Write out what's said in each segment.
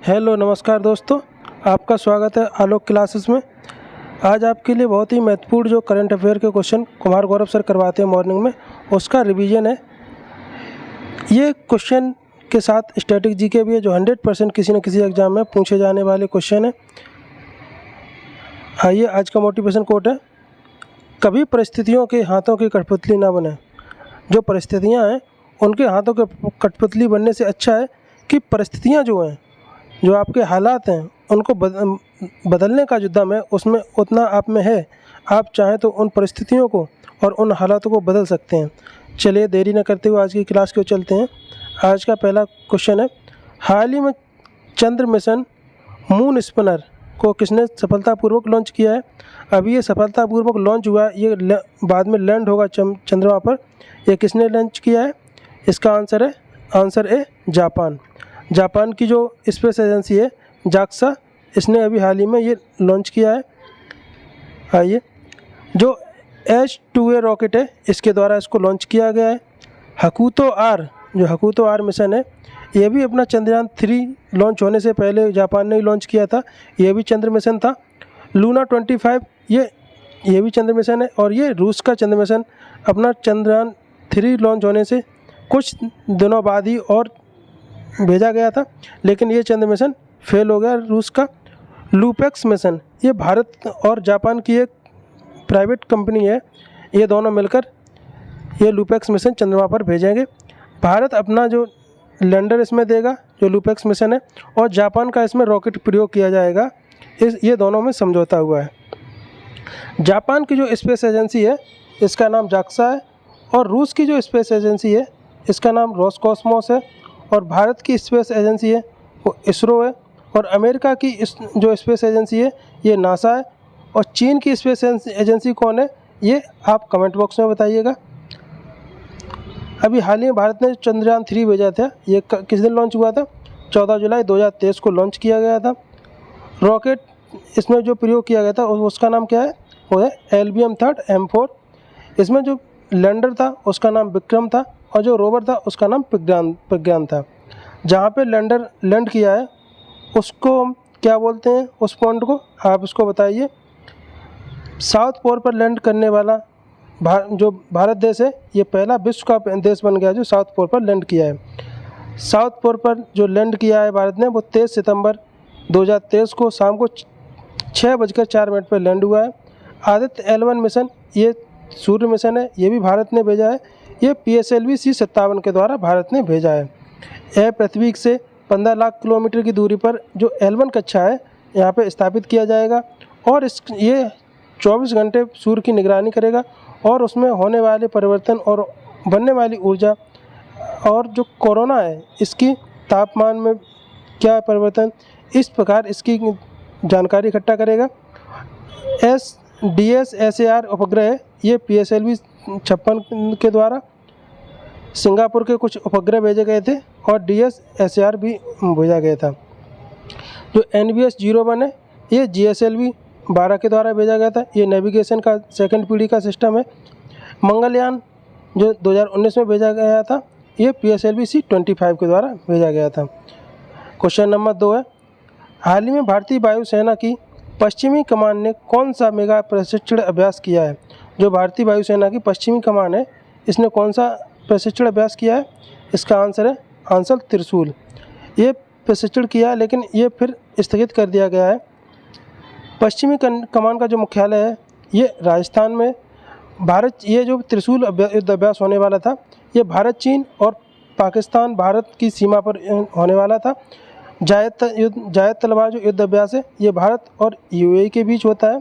Hello नमस्कार दोस्तों, आपका स्वागत है आलोक क्लासेस में। आज आपके लिए बहुत ही महत्वपूर्ण जो करंट अफेयर के क्वेश्चन कुमार गौरव सर करवाते हैं मॉर्निंग में, उसका रिवीजन है। ये क्वेश्चन के साथ स्टैटिक जीके भी है जो 100% किसी न किसी एग्जाम में पूछे जाने वाले क्वेश्चन है। आइए, आज का मोटिवेशन कोट है, कभी परिस्थितियों के हाथों की कठपुतली ना बने। जो परिस्थितियाँ हैं उनके हाथों के कठपुतली बनने से अच्छा है कि परिस्थितियाँ जो हैं, जो आपके हालात हैं, उनको बदलने का जो दम है उसमें उतना आप में है। आप चाहें तो उन परिस्थितियों को और उन हालातों को बदल सकते हैं। चलिए देरी न करते हुए आज की क्लास को चलते हैं। आज का पहला क्वेश्चन है, हाल ही में चंद्र मिशन मून स्पिनर को किसने सफलतापूर्वक लॉन्च किया है। अभी ये सफलतापूर्वक लॉन्च हुआ है, ये बाद में लैंड होगा चंद्रमा पर। ये किसने लॉन्च किया है? इसका आंसर है जापान। जापान की जो स्पेस एजेंसी है जाक्सा, इसने अभी हाल ही में ये लॉन्च किया है। आइए, जो H2A रॉकेट है इसके द्वारा इसको लॉन्च किया गया है। हकुतो आर मिशन है, ये भी अपना चंद्रयान 3 लॉन्च होने से पहले जापान ने ही लॉन्च किया था। ये भी चंद्र मिशन था। लूना 25 ये भी चंद्र मिशन है, और ये रूस का चंद्र मिशन अपना चंद्रयान 3 लॉन्च होने से कुछ दिनों बाद ही और भेजा गया था, लेकिन ये चंद्र मिशन फेल हो गया रूस का। लूपेक्स मिशन, ये भारत और जापान की एक प्राइवेट कंपनी है, ये दोनों मिलकर ये लूपेक्स मिशन चंद्रमा पर भेजेंगे। भारत अपना जो लैंडर इसमें देगा जो लूपेक्स मिशन है, और जापान का इसमें रॉकेट प्रयोग किया जाएगा। ये दोनों में समझौता हुआ है। जापान की जो स्पेस एजेंसी है इसका नाम जाक्सा है, और रूस की जो स्पेस एजेंसी है इसका नाम रोसकॉस्मोस है, और भारत की स्पेस एजेंसी है वो इसरो है, और अमेरिका की जो स्पेस एजेंसी है ये नासा है, और चीन की स्पेस एजेंसी कौन है ये आप कमेंट बॉक्स में बताइएगा। अभी हाल ही में भारत ने चंद्रयान 3 भेजा था, ये किस दिन लॉन्च हुआ था? 14 जुलाई 2023 को लॉन्च किया गया था। रॉकेट इसमें जो प्रयोग किया गया था उसका नाम क्या है? वो है LBM 3 M4। इसमें जो लैंडर था उसका नाम विक्रम था, और जो रोवर था उसका नाम प्रज्ञान था। जहाँ पे लैंडर लैंड किया है उसको क्या बोलते हैं? उस पॉइंट को आप इसको बताइए। साउथ पोल पर लैंड करने वाला जो भारत देश है, ये पहला विश्व का देश बन गया जो साउथ पोल पर लैंड किया है। साउथ पोल पर जो लैंड किया है भारत ने, वो 23 सितंबर 2023 को शाम को 6:04 पर लैंड हुआ है। आदित्य L1 मिशन, ये सूर्य मिशन है, ये भी भारत ने भेजा है। ये PSLV C57 के द्वारा भारत ने भेजा है। यह पृथ्वी से 15 लाख किलोमीटर की दूरी पर जो L1 कक्षा है यहाँ पे स्थापित किया जाएगा, और ये 24 घंटे सूर्य की निगरानी करेगा, और उसमें होने वाले परिवर्तन और बनने वाली ऊर्जा, और जो कोरोना है इसकी तापमान में क्या परिवर्तन, इस प्रकार इसकी जानकारी इकट्ठा करेगा। DSAR उपग्रह है, ये PSLV 56 के द्वारा सिंगापुर के कुछ उपग्रह भेजे गए थे, और DSAR भी भेजा गया था। जो NBS-01 है ये GSLV 12 के द्वारा भेजा गया था। ये नेविगेशन का सेकंड पीढ़ी का सिस्टम है। मंगलयान जो 2019 में भेजा गया था, ये PSLV C25 के द्वारा भेजा गया था। क्वेश्चन नंबर 2 है, हाल ही में भारतीय वायुसेना की पश्चिमी कमान ने कौन सा मेगा प्रशिक्षण अभ्यास किया है? जो भारतीय वायुसेना की पश्चिमी कमान है इसने कौन सा प्रशिक्षण अभ्यास किया है? इसका आंसर है आंसर त्रिशूल। ये प्रशिक्षण किया लेकिन ये फिर स्थगित कर दिया गया है। पश्चिमी कमान का जो मुख्यालय है ये राजस्थान में। ये जो त्रिशूल युद्ध अभ्यास होने वाला था, ये भारत, चीन और पाकिस्तान भारत की सीमा पर होने वाला था। जायद तलवार जो युद्ध अभ्यास है ये भारत और UAE के बीच होता है।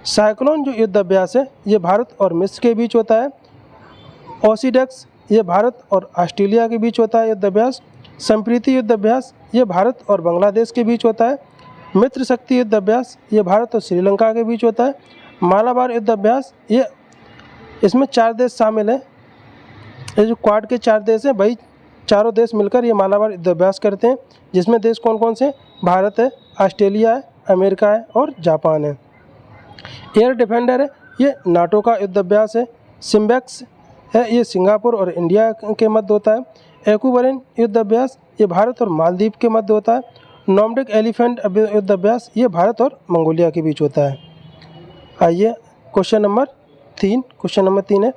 साइक्लोन जो युद्ध अभ्यास है ये भारत और मिस्र के बीच होता है। ओसीडेक्स ये भारत और ऑस्ट्रेलिया के बीच होता है युद्ध अभ्यास। संप्रीति युद्ध अभ्यास ये भारत और बांग्लादेश के बीच होता है। मित्र शक्ति युद्ध अभ्यास ये भारत और श्रीलंका के बीच होता है। मालाबार युद्ध अभ्यास ये इसमें 4 देश शामिल हैं। ये जो क्वाड के 4 देश हैं, वही चारों देश मिलकर ये मालाबार युद्ध अभ्यास करते हैं, जिसमें देश कौन कौन से? भारत है, ऑस्ट्रेलिया है, अमेरिका है और जापान है। एयर डिफेंडर है, ये नाटो का युद्ध अभ्यास है। सिम्बेक्स है, ये सिंगापुर और इंडिया के मध्य होता है। एक्वाबरीन युद्ध अभ्यास ये भारत और मालदीव के मध्य होता है। नॉर्डिक एलिफेंट युद्ध अभ्यास ये भारत और मंगोलिया के बीच होता है। आइए क्वेश्चन नंबर 3 है,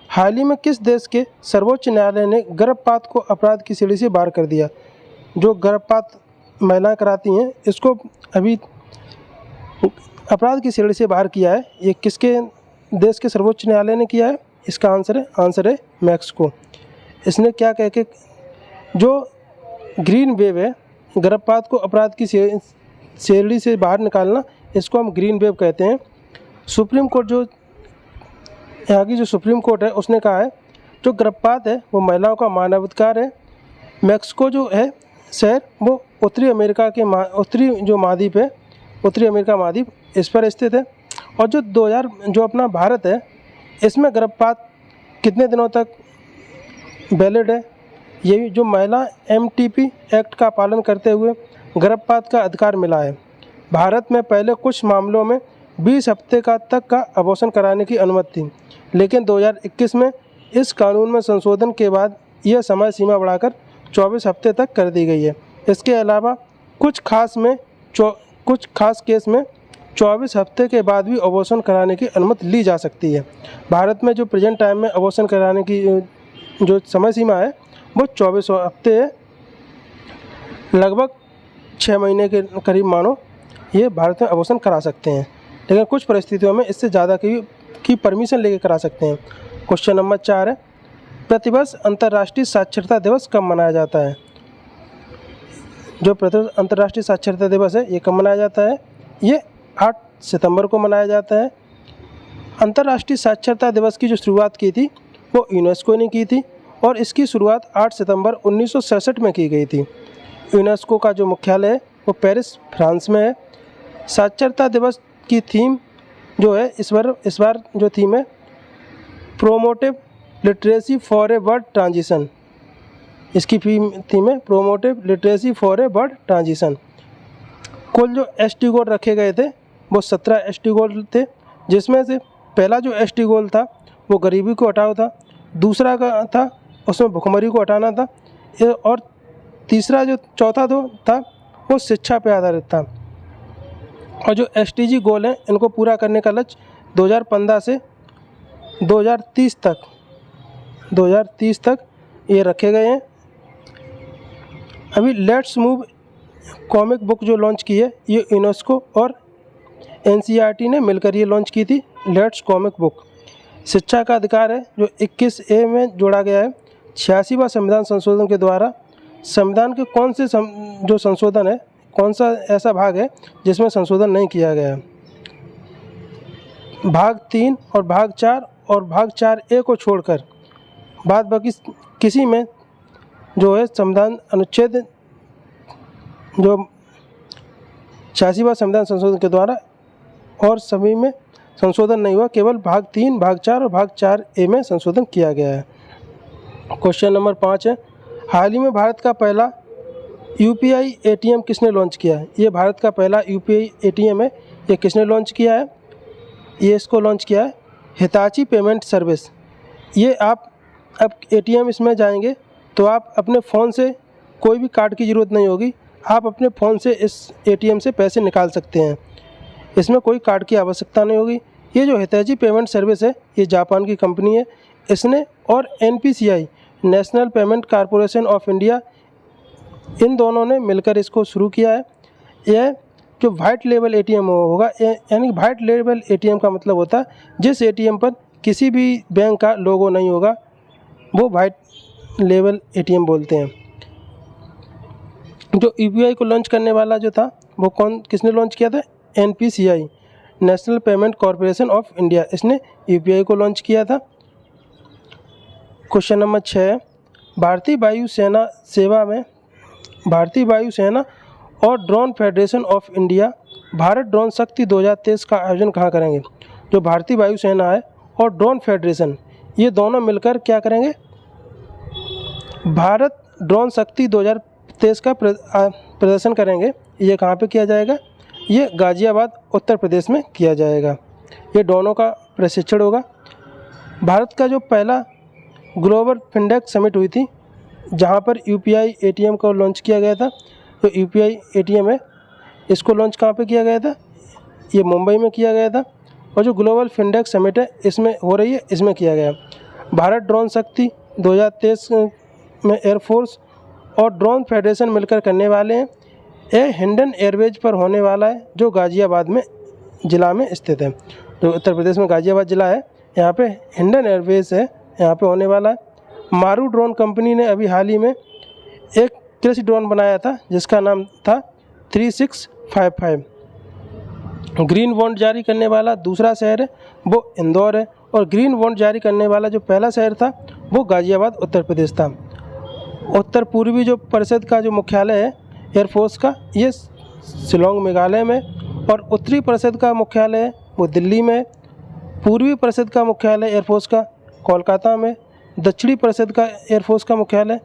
हाल ही में किस देश के सर्वोच्च न्यायालय ने गर्भपात को अपराध की श्रेणी से बाहर कर दिया। जो गर्भपात महिलाएं कराती हैं इसको अभी अपराध की श्रेणी से बाहर किया है। ये किसके देश के सर्वोच्च न्यायालय ने किया है? इसका आंसर है मैक्सिको। इसने क्या कह के जो ग्रीन वेव है, गर्भपात को अपराध की श्रेणी से बाहर निकालना, इसको हम ग्रीन वेव कहते हैं। सुप्रीम कोर्ट यहाँ की जो सुप्रीम कोर्ट है उसने कहा है जो गर्भपात है वो महिलाओं का मानवाधिकार है। मैक्सिको जो है शहर वो उत्तरी अमेरिका के उत्तरी जो महाद्वीप है, उत्तरी अमेरिका महाद्वीप, इस पर स्थित है। और जो अपना भारत है इसमें गर्भपात कितने दिनों तक वैलिड है? ये जो महिला MTP एक्ट का पालन करते हुए गर्भपात का अधिकार मिला है। भारत में पहले कुछ मामलों में 20 हफ्ते तक का अबॉर्शन कराने की अनुमति थी, लेकिन 2021 में इस कानून में संशोधन के बाद यह समय सीमा बढ़ाकर 24 हफ्ते तक कर दी गई है। इसके अलावा कुछ खास केस में 24 हफ्ते के बाद भी अबॉर्शन कराने की अनुमति ली जा सकती है। भारत में जो प्रेजेंट टाइम में अबॉर्शन कराने की जो समय सीमा है वो 24 हफ्ते है, लगभग 6 महीने के करीब मानो ये भारत में अबॉर्शन करा सकते हैं, लेकिन कुछ परिस्थितियों में इससे ज़्यादा की परमिशन लेके करा सकते हैं। क्वेश्चन नंबर 4 है, प्रतिवर्ष अंतर्राष्ट्रीय साक्षरता दिवस कब मनाया जाता है? जो प्रतिवर्ष अंतर्राष्ट्रीय साक्षरता दिवस है ये कब मनाया जाता है? ये 8 सितंबर को मनाया जाता है। अंतर्राष्ट्रीय साक्षरता दिवस की जो शुरुआत की थी वो यूनेस्को ने की थी और इसकी शुरुआत 8 सितंबर 1967 में की गई थी। यूनेस्को का जो मुख्यालय है वो पेरिस, फ्रांस में है। साक्षरता दिवस की थीम जो है इस बार जो थीम है promotive literacy for a world transition. इसकी थीम है promotive literacy for a world transition. कुल जो ST गोल रखे गए थे वो 17 ST गोल थे, जिसमें से पहला जो ST गोल था वो गरीबी को हटाओ था, दूसरा का था उसमें भुखमरी को हटाना था, और तीसरा जो चौथा था वो शिक्षा पर आधारित था। और जो SDG गोल हैं इनको पूरा करने का लक्ष्य 2015 से 2030 तक ये रखे गए हैं। अभी लेट्स मूव कॉमिक बुक जो लॉन्च की है ये यूनेस्को और NCERT ने मिलकर ये लॉन्च की थी, लेट्स कॉमिक बुक। शिक्षा का अधिकार है जो 21A में जोड़ा गया है। 86वां संविधान संशोधन के द्वारा संविधान के कौन से जो संशोधन है, कौन सा ऐसा भाग है जिसमें संशोधन नहीं किया गया है? भाग 3 और भाग 4 और भाग 4A को छोड़कर बाद बाकी किसी में जो है संविधान अनुच्छेद जो 86वां संविधान संशोधन के द्वारा और सभी में संशोधन नहीं हुआ, केवल भाग 3, भाग 4 और भाग 4A में संशोधन किया गया है। क्वेश्चन नंबर 5 है, हाल ही में भारत का पहला UPI ATM किसने लॉन्च किया है? ये भारत का पहला UPI ATM है। ये किसने लॉन्च किया है? ये इसको लॉन्च किया है हिताची पेमेंट सर्विस। ये आप अब ATM इसमें जाएंगे तो आप अपने फ़ोन से कोई भी कार्ड की ज़रूरत नहीं होगी, आप अपने फ़ोन से इस ATM से पैसे निकाल सकते हैं, इसमें कोई कार्ड की आवश्यकता नहीं होगी। ये जो हिताची पेमेंट सर्विस है ये जापान की कंपनी है, इसने और NPCI national payment corporation of India, इन दोनों ने मिलकर इसको शुरू किया है। यह जो वाइट लेबल ATM होगा, यानी वाइट लेबल ATM का मतलब होता है जिस ATM पर किसी भी बैंक का लोगो नहीं होगा, वो वाइट लेबल ATM बोलते हैं। जो UPI को लॉन्च करने वाला जो था वो किसने लॉन्च किया था? NPCI national payment corporation of India, इसने UPI को लॉन्च किया था। क्वेश्चन नंबर 6, भारतीय वायु सेना और drone federation of India Bharat drone शक्ति 2023 का आयोजन कहाँ करेंगे? जो भारतीय वायु सेना है और ड्रोन फेडरेशन ये दोनों मिलकर क्या करेंगे? भारत ड्रोन शक्ति 2023 का प्रदर्शन करेंगे। ये कहाँ पे किया जाएगा? ये गाज़ियाबाद उत्तर प्रदेश में किया जाएगा। ये दोनों का प्रशिक्षण होगा। भारत का जो पहला ग्लोबल फिनटेक समिट हुई थी जहाँ पर UPI ATM को लॉन्च किया गया था, जो UPI ATM है, इसको लॉन्च कहाँ पे किया गया था? ये मुंबई में किया गया था। और जो ग्लोबल फिनटेक समिट है इसमें हो रही है, इसमें किया गया। भारत ड्रोन शक्ति 2023 में एयरफोर्स और ड्रोन फेडरेशन मिलकर करने वाले हैं। यह हिंडन एयरवेज पर होने वाला है, जो गाज़ियाबाद में ज़िला में स्थित है। जो उत्तर प्रदेश में गाज़ियाबाद ज़िला है, यहाँ पे हिंडन एयरवेज है, यहाँ पे होने वाला है। मारू ड्रोन कंपनी ने अभी हाल ही में एक कृषि ड्रोन बनाया था जिसका नाम था 3655। ग्रीन बॉन्ड जारी करने वाला दूसरा शहर है वो इंदौर है, और ग्रीन बॉन्ड जारी करने वाला जो पहला शहर था वो गाज़ियाबाद उत्तर प्रदेश था। उत्तर पूर्वी जो परिषद का जो मुख्यालय है एयरफोर्स का, ये शिलोंग मेघालय में, और उत्तरी परिषद का मुख्यालय है वो दिल्ली में। पूर्वी परिषद का मुख्यालय एयरफोर्स का कोलकाता में। दक्षिणी परिषद का एयरफोर्स का मुख्यालय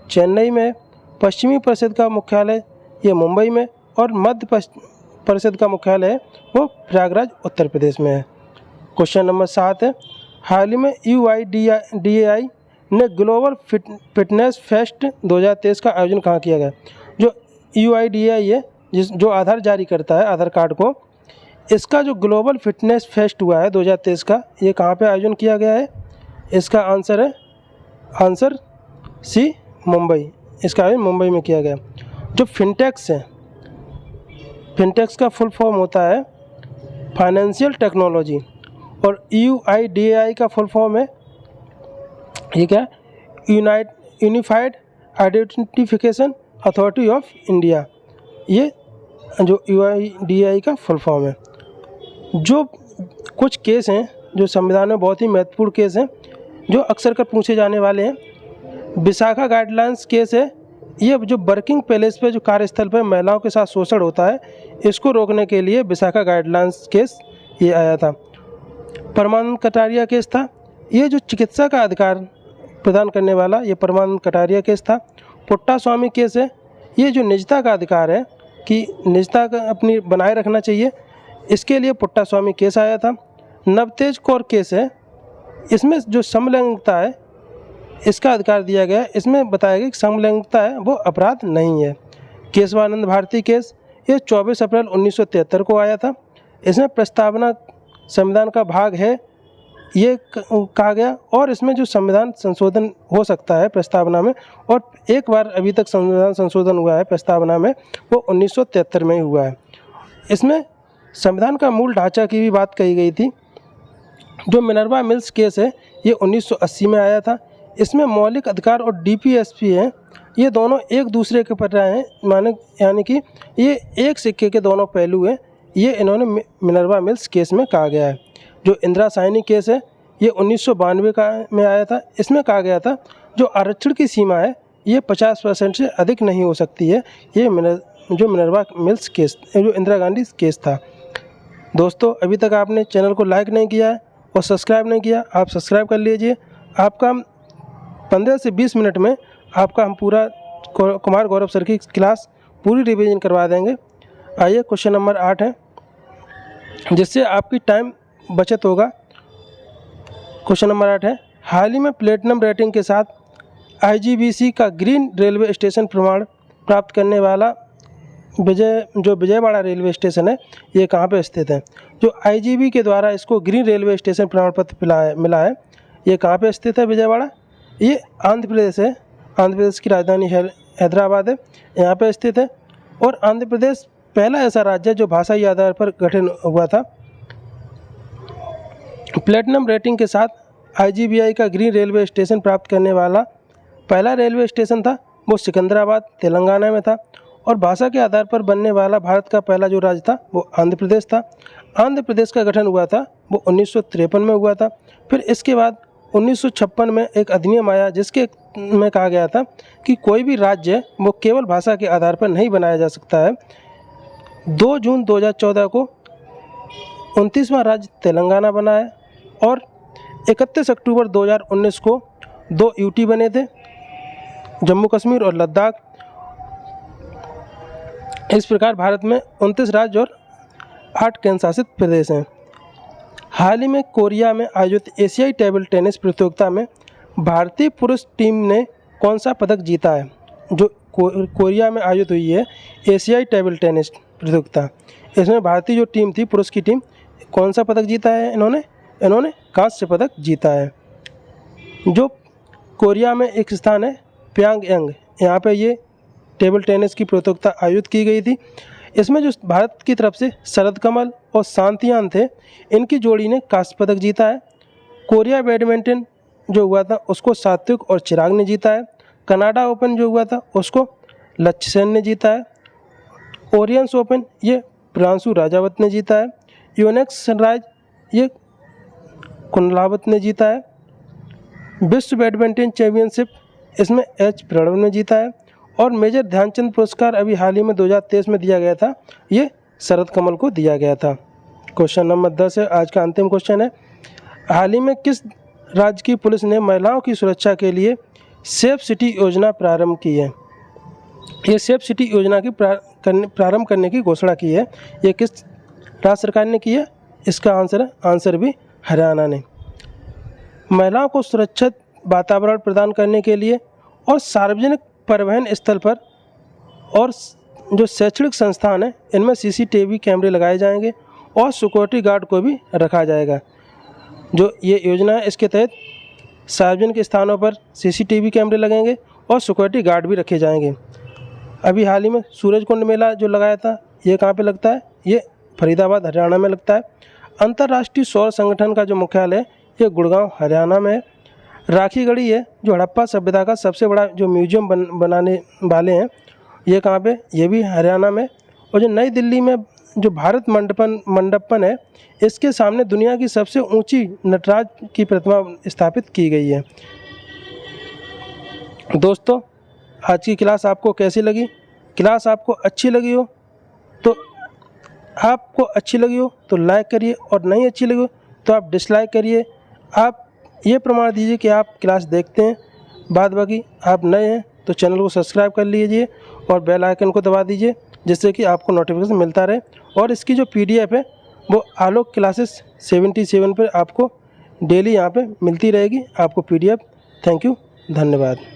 चेन्नई में। पश्चिमी परिषद का मुख्यालय ये मुंबई में, और मध्य परिषद का मुख्यालय है वो प्रयागराज उत्तर प्रदेश में है। क्वेश्चन नंबर 7 है, हाल ही में UIDAI ने ग्लोबल फिटनेस फेस्ट 2023 का आयोजन कहाँ किया गया? जो UIDAI है, जो आधार जारी करता है आधार कार्ड को, इसका जो ग्लोबल फिटनेस फेस्ट हुआ है 2023 का, ये कहाँ पे आयोजन किया गया है? इसका आंसर सी मुंबई। इसका आयोजन मुंबई में किया गया। जो फिनटेक्स है, फिनटेक्स का फुल फॉर्म होता है फाइनेंशियल टेक्नोलॉजी, और UIDAI का फुल फॉर्म है, ये क्या? Unified identification authority of India. ये जो UIDAI का फुल फॉर्म है। जो कुछ केस हैं जो संविधान में बहुत ही महत्वपूर्ण केस हैं, जो अक्सर कर पूछे जाने वाले हैं। विशाखा गाइडलाइंस केस है, ये जो वर्किंग प्लेस पे, जो कार्यस्थल पे महिलाओं के साथ शोषण होता है, इसको रोकने के लिए विशाखा गाइडलाइंस केस ये आया था। परमानंद कटारिया केस था, ये जो चिकित्सा का अधिकार प्रदान करने वाला, ये परमानंद कटारिया केस था। पुट्टा स्वामी केस है, ये जो निजता का अधिकार है कि निजता का अपनी बनाए रखना चाहिए, इसके लिए पुट्टा स्वामी केस आया था। नवतेज कौर केस है, इसमें जो समलैंगिकता है इसका अधिकार दिया गया है, इसमें बताया गया कि समलैंगिकता है वो अपराध नहीं है। केशवानंद भारती केस, ये 24 अप्रैल 1973 को आया था। इसमें प्रस्तावना संविधान का भाग है ये कहा गया, और इसमें जो संविधान संशोधन हो सकता है प्रस्तावना में, और एक बार अभी तक संविधान संशोधन हुआ है प्रस्तावना में, वो 1973 में ही हुआ है। इसमें संविधान का मूल ढांचा की भी बात कही गई थी। जो मिनर्वा मिल्स केस है, ये 1980 में आया था। इसमें मौलिक अधिकार और DPSP हैं, ये दोनों एक दूसरे के पर्याय हैं, यानी कि ये एक सिक्के के दोनों पहलू हैं, ये इन्होंने मिनर्वा मिल्स केस में कहा गया है। जो इंदिरा साहनी केस है, ये 1992 में आया था। इसमें कहा गया था जो आरक्षण की सीमा है ये 50% से अधिक नहीं हो सकती है। ये जो मिनर्वा मिल्स केस, जो इंदिरा गांधी केस था। दोस्तों, अभी तक आपने चैनल को लाइक नहीं किया है और सब्सक्राइब नहीं किया, आप सब्सक्राइब कर लीजिए। आपका 15 से 20 मिनट में आपका हम पूरा कुमार गौरव सर की क्लास पूरी रिवीजन करवा देंगे। आइए, क्वेश्चन नंबर 8 है, जिससे आपकी टाइम बचत होगा। क्वेश्चन नंबर 8 है, हाल ही में प्लेटिनम रेटिंग के साथ IGBC का ग्रीन रेलवे स्टेशन प्रमाण प्राप्त करने वाला विजयवाड़ा रेलवे स्टेशन है, ये कहाँ पे स्थित है? जो IGB के द्वारा इसको ग्रीन रेलवे स्टेशन प्रमाण पत्र मिला है, ये कहाँ पे स्थित है? विजयवाड़ा। ये आंध्र प्रदेश है, आंध्र प्रदेश की राजधानी हैदराबाद है, यहाँ पे स्थित है। और आंध्र प्रदेश पहला ऐसा राज्य है जो भाषाई आधार पर गठन हुआ था। प्लेटिनम रेटिंग के साथ IGBI का ग्रीन रेलवे स्टेशन प्राप्त करने वाला पहला रेलवे स्टेशन था वो सिकंदराबाद तेलंगाना में था। और भाषा के आधार पर बनने वाला भारत का पहला जो राज्य था वो आंध्र प्रदेश था। आंध्र प्रदेश का गठन हुआ था वो 1953 में हुआ था। फिर इसके बाद 1956 में एक अधिनियम आया जिसके में कहा गया था कि कोई भी राज्य वो केवल भाषा के आधार पर नहीं बनाया जा सकता है। 2 जून 2014 को 29वां राज्य तेलंगाना बना है, और 31 अक्टूबर 2019 को 2 UT बने थे, जम्मू कश्मीर और लद्दाख। इस प्रकार भारत में 29 राज्य और 8 केंद्र शासित प्रदेश हैं। हाल ही में कोरिया में आयोजित एशियाई टेबल टेनिस प्रतियोगिता में भारतीय पुरुष टीम ने कौन सा पदक जीता है? जो कोरिया में आयोजित हुई है एशियाई टेबल टेनिस प्रतियोगिता। इसमें भारतीय जो टीम थी, पुरुष की टीम, कौन सा पदक जीता है इन्होंने कांस्य पदक जीता है। जो कोरिया में एक स्थान है प्यांगयांग, यहाँ पे ये टेबल टेनिस की प्रतियोगिता आयोजित की गई थी। इसमें जो भारत की तरफ से शरद कमल और शांतियान थे, इनकी जोड़ी ने कांस्य पदक जीता है। कोरिया बैडमिंटन जो हुआ था उसको सात्विक और चिराग ने जीता है। कनाडा ओपन जो हुआ था उसको लक्ष्य सेन ने जीता है। ओरियंस ओपन ये प्रियांशु राजावत ने जीता है। यूनेक्स सनराइज ये कुंडलावत ने जीता है। विश्व बैडमिंटन चैंपियनशिप इसमें एच प्रणव ने जीता है। और मेजर ध्यानचंद पुरस्कार अभी हाल ही में 2023 में दिया गया था, ये शरद कमल को दिया गया था। क्वेश्चन नंबर 10 है, आज का अंतिम क्वेश्चन है। हाल ही में किस राज्य की पुलिस ने महिलाओं की सुरक्षा के लिए सेफ सिटी योजना प्रारंभ की है? ये सेफ सिटी योजना की प्रारंभ करने की घोषणा की है, ये किस राज्य सरकार ने की है? इसका आंसर भी हरियाणा ने। महिलाओं को सुरक्षित वातावरण प्रदान करने के लिए और सार्वजनिक परिवहन स्थल पर और जो शैक्षणिक संस्थान हैं इनमें CCTV कैमरे लगाए जाएंगे और सिक्योरिटी गार्ड को भी रखा जाएगा। जो ये योजना है इसके तहत सार्वजनिक स्थानों पर CCTV कैमरे लगेंगे और सिक्योरिटी गार्ड भी रखे जाएंगे। अभी हाल ही में सूरजकुंड मेला जो लगाया था, ये कहाँ पे लगता है? ये फरीदाबाद हरियाणा में लगता है। अंतर्राष्ट्रीय सौर संगठन का जो मुख्यालय है ये गुड़गांव हरियाणा में है। राखी गढ़ी है जो हड़प्पा सभ्यता का सबसे बड़ा जो म्यूजियम बनाने वाले हैं, ये कहाँ पे? ये भी हरियाणा में। और जो नई दिल्ली में जो भारत मंडपन है, इसके सामने दुनिया की सबसे ऊंची नटराज की प्रतिमा स्थापित की गई है। दोस्तों, आज की क्लास आपको कैसी लगी? क्लास आपको अच्छी लगी हो तो लाइक करिए और नहीं अच्छी लगी हो तो आप डिसलाइक करिए। आप ये प्रमाण दीजिए कि आप क्लास देखते हैं। बाद बाकी आप नए हैं तो चैनल को सब्सक्राइब कर लीजिए और बेल आइकन को दबा दीजिए, जिससे कि आपको नोटिफिकेशन मिलता रहे। और इसकी जो PDF है वो आलोक क्लासेस 77 पर आपको डेली यहाँ पे मिलती रहेगी, आपको PDF। थैंक यू, धन्यवाद।